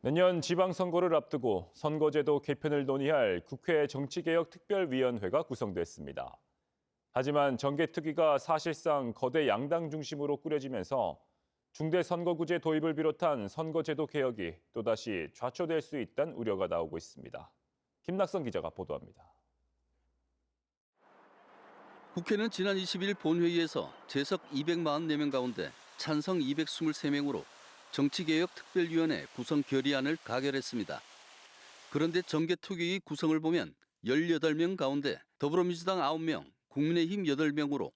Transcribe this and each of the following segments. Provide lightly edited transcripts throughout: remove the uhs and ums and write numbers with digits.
내년 지방선거를 앞두고 선거제도 개편을 논의할 국회 정치개혁특별위원회가 구성됐습니다. 하지만 정개특위가 사실상 거대 양당 중심으로 꾸려지면서 중대선거구제 도입을 비롯한 선거제도 개혁이 또다시 좌초될 수 있다는 우려가 나오고 있습니다. 김낙선 기자가 보도합니다. 국회는 지난 20일 본회의에서 재석 244명 가운데 찬성 223명으로 정치개혁특별위원회 구성 결의안을 가결했습니다. 그런데 정개특위 구성을 보면 18명 가운데 더불어민주당 9명, 국민의힘 8명으로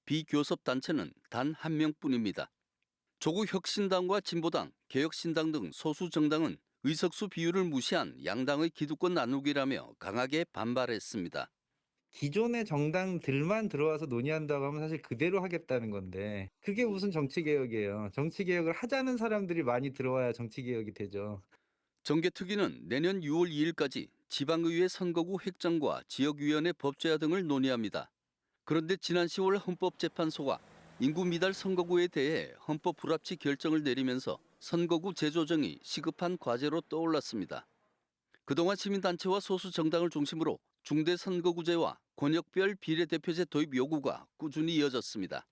비교섭 단체는 단 1명뿐입니다. 조국 혁신당과 진보당, 개혁신당 등 소수 정당은 의석수 비율을 무시한 양당의 기득권 나누기라며 강하게 반발했습니다. 기존의 정당들만 들어와서 논의한다고 하면 사실 그대로 하겠다는 건데 그게 무슨 정치개혁이에요. 정치개혁을 하자는 사람들이 많이 들어와야 정치개혁이 되죠. 정개특위는 내년 6월 2일까지 지방의회 선거구 획정과 지역위원회 법제화 등을 논의합니다. 그런데 지난 10월 헌법재판소가 인구 미달 선거구에 대해 헌법 불합치 결정을 내리면서 선거구 재조정이 시급한 과제로 떠올랐습니다. 그동안 시민단체와 소수 정당을 중심으로 중대선거구제와 권역별 비례대표제 도입 요구가 꾸준히 이어졌습니다.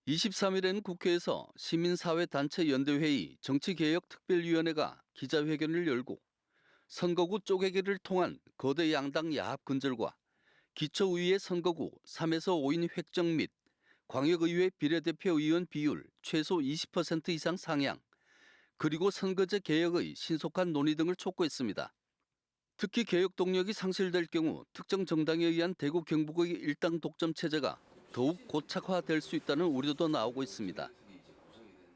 23일에는 국회에서 시민사회단체연대회의 정치개혁특별위원회가 기자회견을 열고 선거구 쪼개기를 통한 거대 양당 야합 근절과 기초의회 선거구 3에서 5인 획정 및 광역의회 비례대표 의원 비율 최소 20% 이상 상향, 그리고 선거제 개혁의 신속한 논의 등을 촉구했습니다. 특히 개혁 동력이 상실될 경우 특정 정당에 의한 대구 경북의 일당 독점 체제가 더욱 고착화될 수 있다는 우려도 나오고 있습니다.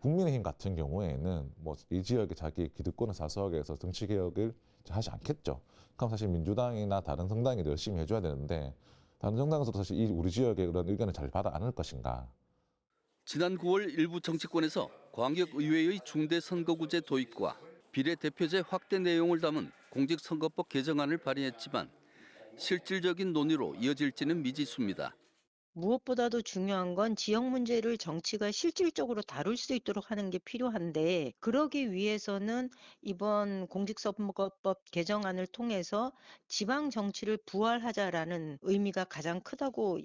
국민의힘 같은 경우에는 이 지역에 자기 기득권을 사수하기 위해서 정치 개혁을 하지 않겠죠. 그럼 사실 민주당이나 다른 정당이 열심히 해줘야 되는데 다른 정당에서도 사실 우리 지역의 그런 의견을 잘 받아 안을 것인가. 지난 9월 일부 정치권에서 광역의회의 중대선거구제 도입과 비례대표제 확대 내용을 담은 공직선거법 개정안을 발의했지만 실질적인 논의로 이어질지는 미지수입니다. 무엇보다도 중요한 건 지역 문제를 정치가 실질적으로 다룰 수 있도록 하는 게 필요한데 그러기 위해서는 이번 공직선거법 개정안을 통해서 지방 정치를 부활하자라는 의미가 가장 크다고.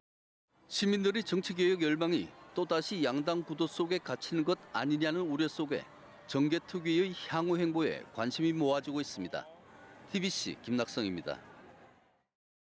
시민들의 정치개혁 열망이 또다시 양당 구도 속에 갇히는 것 아니냐는 우려 속에 정개특위의 향후 행보에 관심이 모아지고 있습니다. TBC 김낙성입니다.